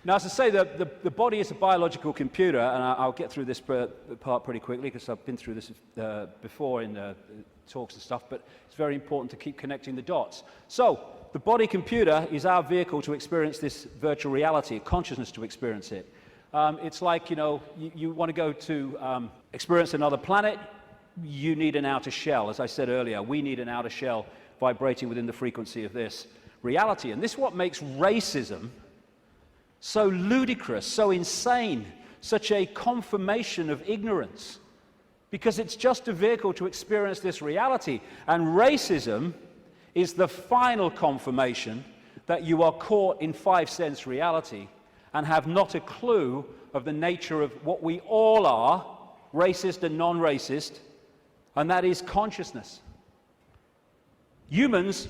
Now, as I say, the body is a biological computer, and I'll get through this part pretty quickly because I've been through this before in talks and stuff, but it's very important to keep connecting the dots. So, the body computer is our vehicle to experience this virtual reality, consciousness to experience it. It's like, you want to go to experience another planet, you need an outer shell. As I said earlier, we need an outer shell vibrating within the frequency of this reality. And this is what makes racism so ludicrous, so insane, such a confirmation of ignorance, because it's just a vehicle to experience this reality. And racism is the final confirmation that you are caught in five-sense reality and have not a clue of the nature of what we all are, racist and non-racist, and that is consciousness. Humans,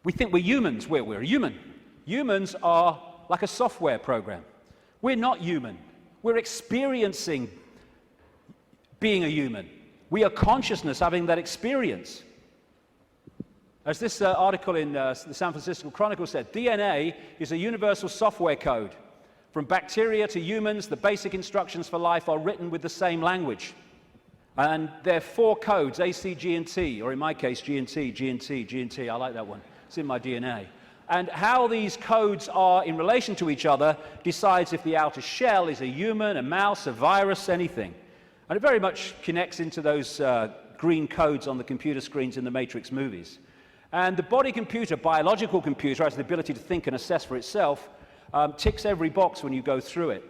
we think we're humans, we're human. Humans are like a software program. We're not human. We're experiencing being a human. We are consciousness having that experience. As this article in the San Francisco Chronicle said, DNA is a universal software code. From bacteria to humans, the basic instructions for life are written with the same language. And there are four codes, A, C, G, and T, or in my case, G and T, G and T, G and T. I like that one. It's in my DNA. And how these codes are in relation to each other decides if the outer shell is a human, a mouse, a virus, anything. And it very much connects into those green codes on the computer screens in the Matrix movies. And the body computer, biological computer, has the ability to think and assess for itself, ticks every box when you go through it.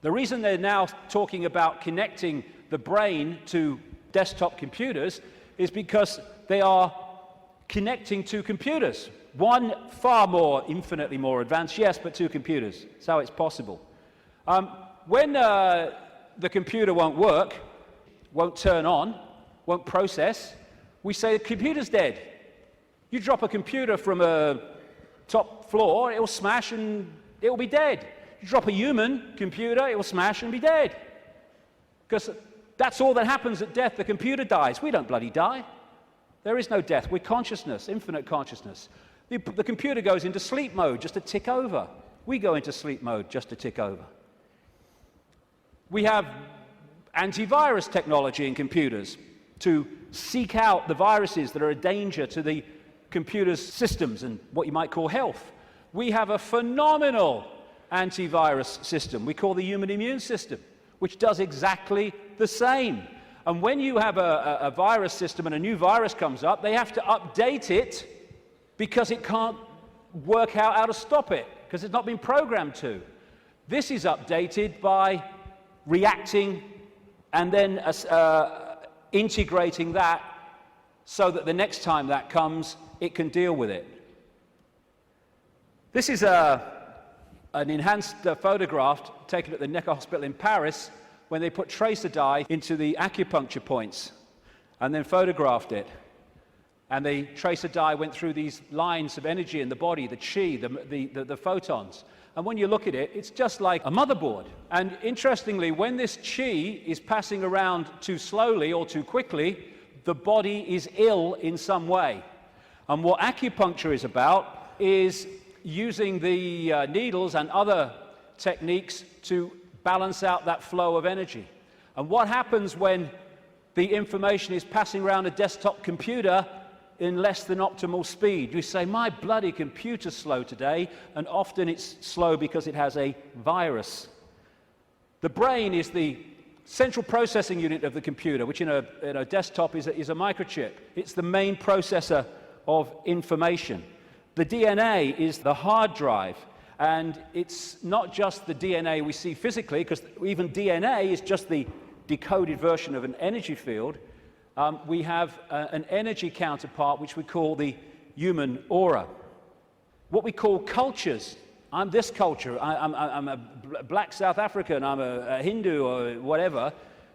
The reason they're now talking about connecting the brain to desktop computers is because they are connecting two computers. One far more, infinitely more advanced, yes, but two computers. That's how it's possible. When the computer won't work, won't turn on, won't process, we say the computer's dead. You drop a computer from a top floor, it will smash and it will be dead. You drop a human computer, it will smash and be dead. Because that's all that happens at death. The computer dies. We don't bloody die. There is no death. We're consciousness, infinite consciousness. The computer goes into sleep mode just to tick over. We go into sleep mode just to tick over. We have antivirus technology in computers to seek out the viruses that are a danger to the computer's systems and what you might call health. We have a phenomenal antivirus system we call the human immune system, which does exactly the same. And when you have a virus system and a new virus comes up, they have to update it because it can't work out how to stop it, because it's not been programmed to. This is updated by reacting and then integrating that so that the next time that comes, it can deal with it. This is an enhanced photograph taken at the Necker Hospital in Paris when they put tracer dye into the acupuncture points and then photographed it. And the tracer dye went through these lines of energy in the body, the chi, the photons. And when you look at it, it's just like a motherboard. And interestingly, when this chi is passing around too slowly or too quickly, the body is ill in some way. And what acupuncture is about is using the needles and other techniques to balance out that flow of energy. And what happens when the information is passing around a desktop computer in less than optimal speed? You say, my bloody computer's slow today, and often it's slow because it has a virus. The brain is the central processing unit of the computer, which in a desktop is a microchip. It's the main processor of information. The DNA is the hard drive, and it's not just the DNA we see physically, because even DNA is just the decoded version of an energy field. We have an energy counterpart, which we call the human aura. What we call cultures. I'm this culture, I'm a black South African, I'm a Hindu or whatever.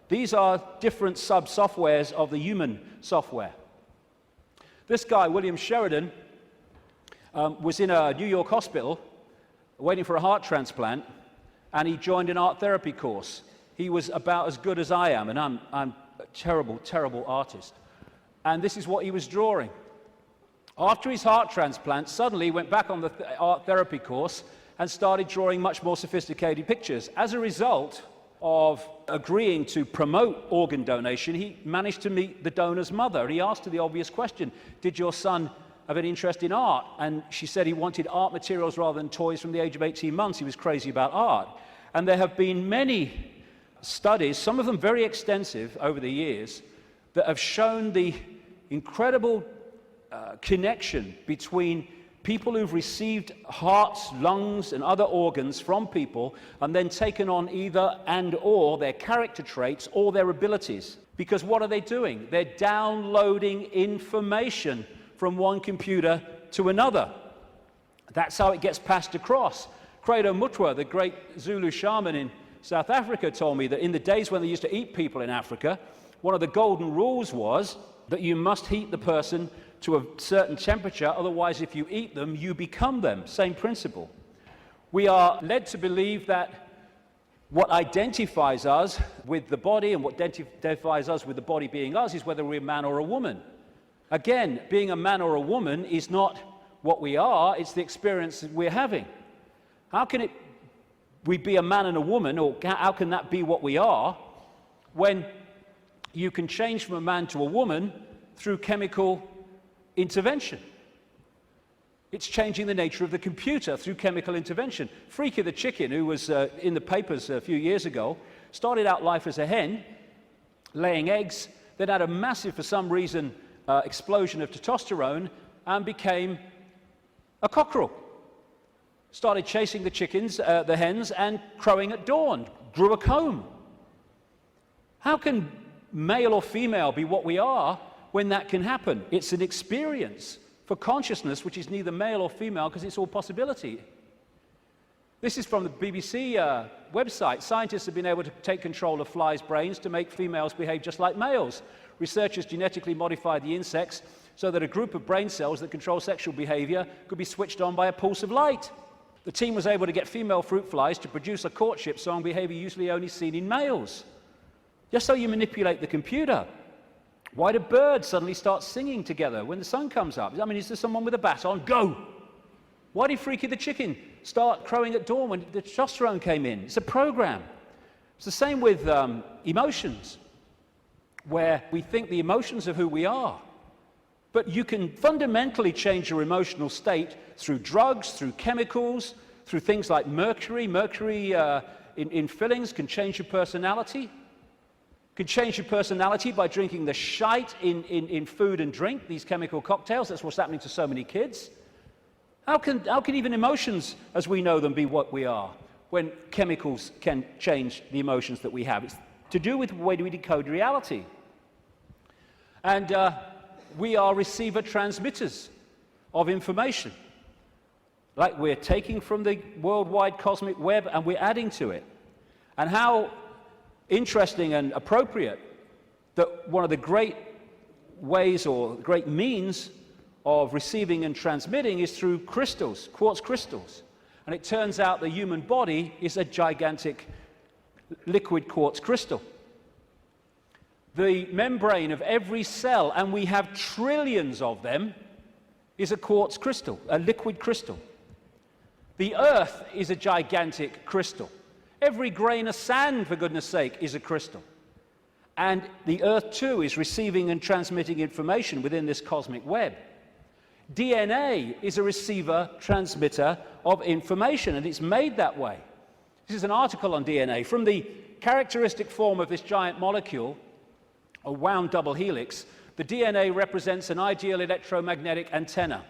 These are different sub-softwares of the human software. This guy, William Sheridan, was in a New York hospital waiting for a heart transplant, and he joined an art therapy course. He was about as good as I am, and I'm a terrible, terrible artist. And this is what he was drawing. After his heart transplant, suddenly he went back on the art therapy course and started drawing much more sophisticated pictures. As a result of agreeing to promote organ donation, he managed to meet the donor's mother. He asked her the obvious question, did your son have an interest in art? And she said he wanted art materials rather than toys from the age of 18 months. He was crazy about art. And there have been many studies, some of them very extensive over the years, that have shown the incredible connection between people who've received hearts, lungs, and other organs from people and then taken on either and or their character traits or their abilities. Because what are they doing? They're downloading information from one computer to another. That's how it gets passed across. Credo Mutwa, the great Zulu shaman in South Africa, told me that in the days when they used to eat people in Africa, one of the golden rules was that you must heat the person to a certain temperature, otherwise if you eat them, you become them. Same principle. We are led to believe that what identifies us with the body and what identifies us with the body being us is whether we're a man or a woman. Again, being a man or a woman is not what we are, it's the experience that we're having. How can we be a man and a woman, or how can that be what we are, when you can change from a man to a woman through chemical intervention? It's changing the nature of the computer through chemical intervention. Freaky the chicken, who was in the papers a few years ago, started out life as a hen, laying eggs, then had a massive, for some reason, explosion of testosterone and became a cockerel. Started chasing the chickens, the hens, and crowing at dawn, grew a comb. How can male or female be what we are when that can happen? It's an experience for consciousness which is neither male or female because it's all possibility. This is from the BBC website. Scientists have been able to take control of flies' brains to make females behave just like males. Researchers genetically modified the insects so that a group of brain cells that control sexual behavior could be switched on by a pulse of light. The team was able to get female fruit flies to produce a courtship song behavior usually only seen in males. Just so you manipulate the computer. Why do birds suddenly start singing together when the sun comes up? I mean, is there someone with a bat on? Go! Why did Freaky the chicken start crowing at dawn when the testosterone came in? It's a program. It's the same with emotions, where we think the emotions of who we are. But you can fundamentally change your emotional state through drugs, through chemicals, through things like mercury. Mercury in fillings can change your personality. Can change your personality by drinking the shite in food and drink, these chemical cocktails. That's what's happening to so many kids. How can even emotions, as we know them, be what we are, when chemicals can change the emotions that we have? It's to do with the way we decode reality. And we are receiver-transmitters of information. Like we're taking from the worldwide cosmic web and we're adding to it. And how interesting and appropriate that one of the great ways or great means of receiving and transmitting is through crystals, quartz crystals. And it turns out the human body is a gigantic liquid quartz crystal. The membrane of every cell, and we have trillions of them, is a quartz crystal, a liquid crystal. The earth is a gigantic crystal. Every grain of sand, for goodness sake, is a crystal. And the earth, too, is receiving and transmitting information within this cosmic web. DNA is a receiver-transmitter of information, and it's made that way. This is an article on DNA. From the characteristic form of this giant molecule, a wound double helix, the DNA represents an ideal electromagnetic antenna.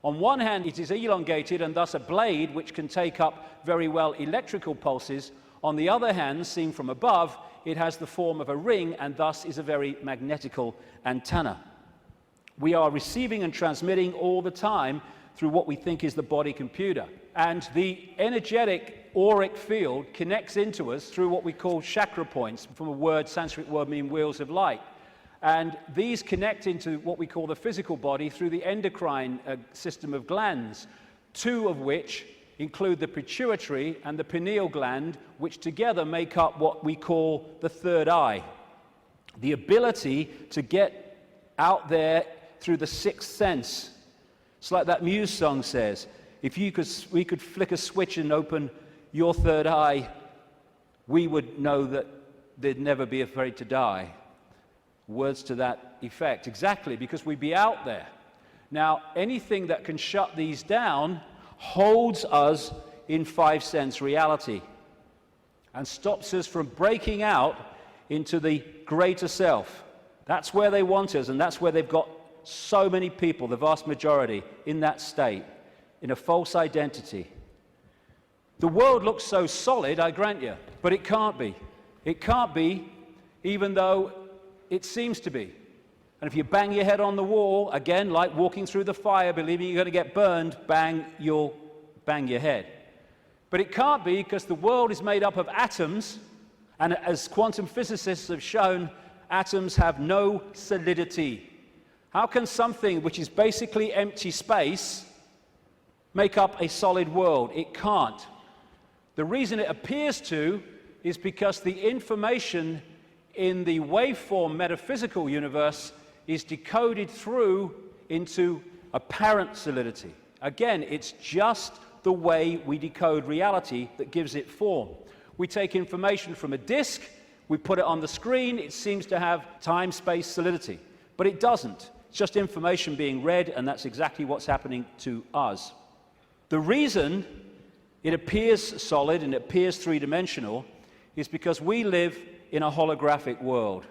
On one hand, it is elongated and thus a blade which can take up very well electrical pulses. On the other hand, seen from above, it has the form of a ring and thus is a very magnetical antenna. We are receiving and transmitting all the time through what we think is the body computer. And the energetic auric field connects into us through what we call chakra points, from a word, Sanskrit word meaning wheels of light. And these connect into what we call the physical body through the endocrine system of glands, two of which include the pituitary and the pineal gland, which together make up what we call the third eye. The ability to get out there through the sixth sense It's like that Muse song says, if we could flick a switch and open your third eye, we would know that they'd never be afraid to die. Words to that effect. Exactly, because we'd be out there. Now, anything that can shut these down holds us in five-sense reality and stops us from breaking out into the greater self. That's where they want us, and that's where they've got so many people, the vast majority, in that state, in a false identity. The world looks so solid, I grant you, but it can't be. It can't be, even though it seems to be. And if you bang your head on the wall, again, like walking through the fire, believing you're going to get burned, bang, you'll bang your head. But it can't be, because the world is made up of atoms, and as quantum physicists have shown, atoms have no solidity. How can something which is basically empty space make up a solid world? It can't. The reason it appears to is because the information in the waveform metaphysical universe is decoded through into apparent solidity. Again, it's just the way we decode reality that gives it form. We take information from a disk, we put it on the screen, it seems to have time-space solidity. But it doesn't. It's just information being read, and that's exactly what's happening to us. The reason it appears solid and it appears three-dimensional is because we live in a holographic world.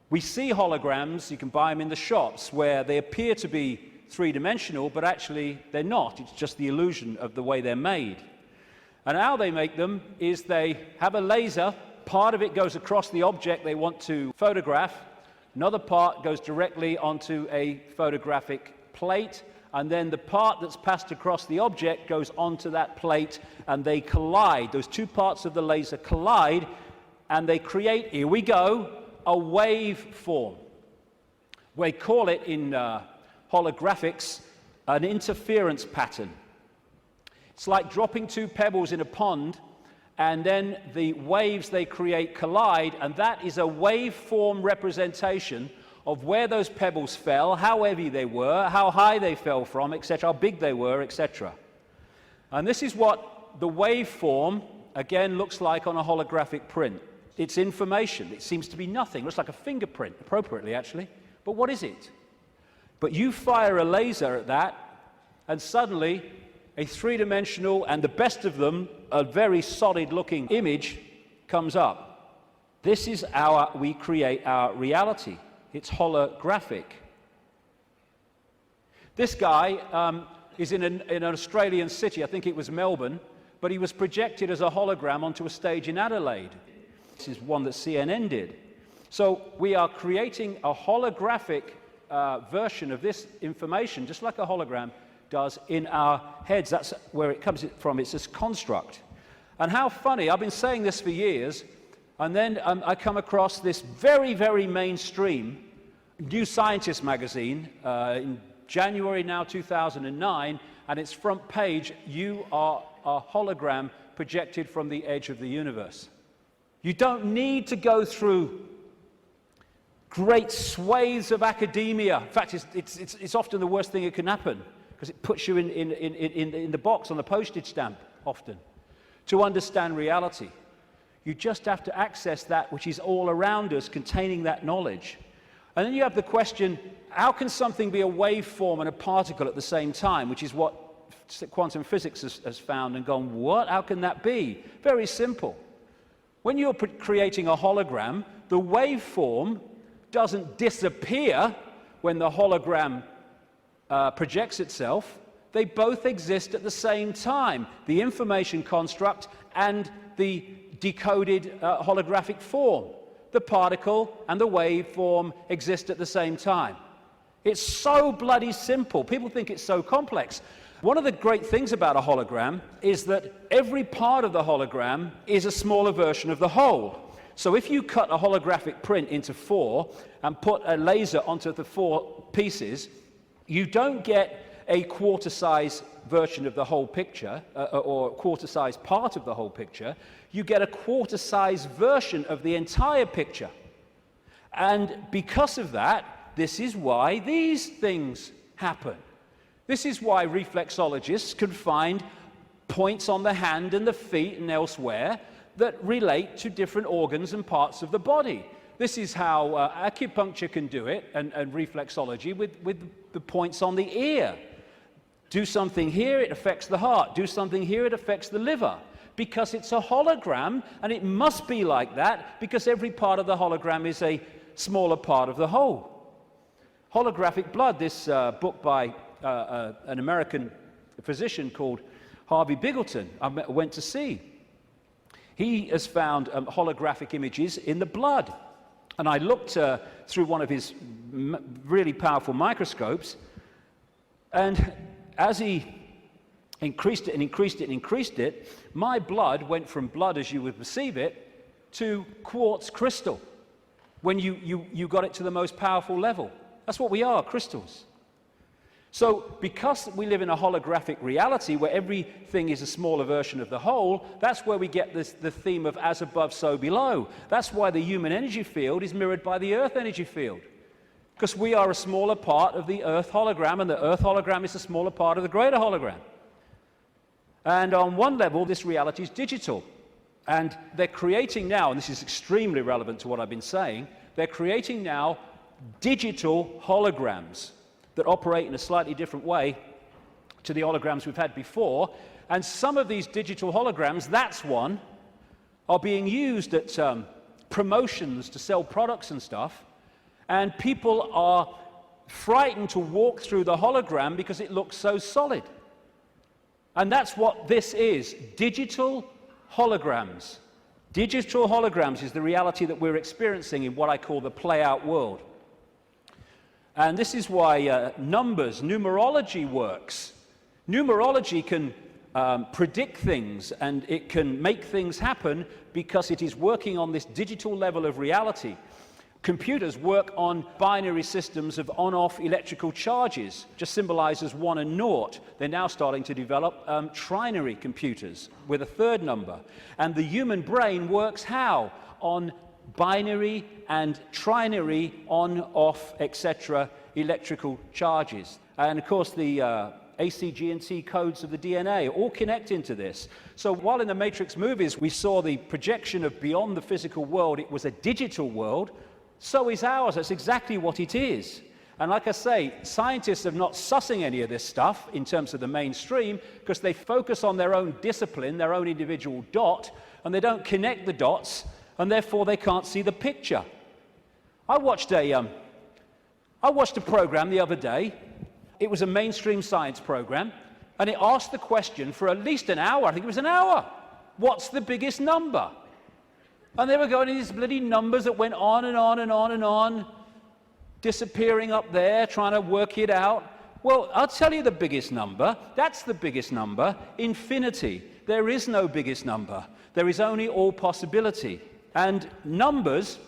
We see holograms, you can buy them in the shops, where they appear to be three-dimensional, but actually they're not. It's just the illusion of the way they're made. And how they make them is they have a laser, part of it goes across the object they want to photograph, another part goes directly onto a photographic plate, and then the part that's passed across the object goes onto that plate, and they collide. Those two parts of the laser collide, and they create, here we go, a waveform. We call it in holographics an interference pattern. It's like dropping two pebbles in a pond, and then the waves they create collide, and that is a waveform representation of where those pebbles fell, how heavy they were, how high they fell from, etc., how big they were, etc. And this is what the waveform, again, looks like on a holographic print. It's information. It seems to be nothing. It looks like a fingerprint, appropriately, actually. But what is it? But you fire a laser at that, and suddenly a three-dimensional, and the best of them, a very solid-looking image comes up. This is we create our reality. It's holographic. This guy is in an Australian city, I think it was Melbourne, but he was projected as a hologram onto a stage in Adelaide. This is one that CNN did. So we are creating a holographic version of this information, just like a hologram does in our heads. That's where it comes from. It's this construct. And how funny, I've been saying this for years, and then I come across this very, very mainstream New Scientist magazine in January now 2009, and its front page, you are a hologram projected from the edge of the universe. You don't need to go through great swathes of academia. In fact, it's often the worst thing that can happen, because it puts you in the box on the postage stamp, often, to understand reality. You just have to access that which is all around us, containing that knowledge. And then you have the question, how can something be a waveform and a particle at the same time, which is what quantum physics has found and gone, what? How can that be? Very simple. When you're creating a hologram, the waveform doesn't disappear when the hologram projects itself. They both exist at the same time, the information construct and the decoded holographic form. The particle and the waveform exist at the same time. It's so bloody simple. People think it's so complex. One of the great things about a hologram is that every part of the hologram is a smaller version of the whole. So if you cut a holographic print into four and put a laser onto the four pieces, you don't get a quarter-size version of the whole picture, or a quarter-size part of the whole picture. You get a quarter-size version of the entire picture. And because of that, this is why these things happen. This is why reflexologists can find points on the hand and the feet and elsewhere that relate to different organs and parts of the body. This is how acupuncture can do it, and reflexology with the points on the ear. Do something here, it affects the heart. Do something here, it affects the liver. Because it's a hologram, and it must be like that, because every part of the hologram is a smaller part of the whole. Holographic blood, this book by an American physician called Harvey Biggleton, I went to see. He has found holographic images in the blood. And I looked through one of his really powerful microscopes, and as he increased it and increased it and increased it, my blood went from blood as you would perceive it to quartz crystal when you got it to the most powerful level. That's what we are, crystals. So because we live in a holographic reality where everything is a smaller version of the whole, that's where we get the theme of as above, so below. That's why the human energy field is mirrored by the Earth energy field. Because we are a smaller part of the Earth hologram, and the Earth hologram is a smaller part of the greater hologram. And on one level, this reality is digital. And they're creating now, and this is extremely relevant to what I've been saying, they're creating now digital holograms that operate in a slightly different way to the holograms we've had before. And some of these digital holograms, that's one, are being used at promotions to sell products and stuff. And people are frightened to walk through the hologram because it looks so solid. And that's what this is, digital holograms. Digital holograms is the reality that we're experiencing in what I call the play-out world. And this is why numerology works. Numerology can predict things, and it can make things happen because it is working on this digital level of reality. Computers work on binary systems of on-off electrical charges, just symbolized as 1 and 0. They're now starting to develop trinary computers with a third number. And the human brain works how? On binary and trinary on-off, etc. electrical charges. And of course the A, C, G, and T codes of the DNA all connect into this. So while in the Matrix movies we saw the projection of beyond the physical world, it was a digital world, so is ours. That's exactly what it is. And like I say, scientists are not sussing any of this stuff in terms of the mainstream because they focus on their own discipline, their own individual dot, and they don't connect the dots, and therefore they can't see the picture. I watched a program the other day. It was a mainstream science program, and it asked the question for at least an hour. I think it was an hour. What's the biggest number? And they were going to these bloody numbers that went on and on and on and on, disappearing up there, trying to work it out. Well, I'll tell you the biggest number. That's the biggest number, infinity. There is no biggest number. There is only all possibility. And numbers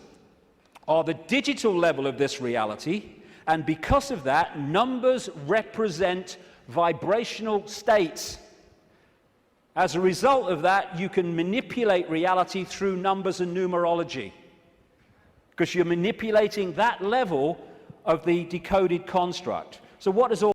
are the digital level of this reality, and because of that, numbers represent vibrational states. As a result of that, you can manipulate reality through numbers and numerology, because you're manipulating that level of the decoded construct. So what does all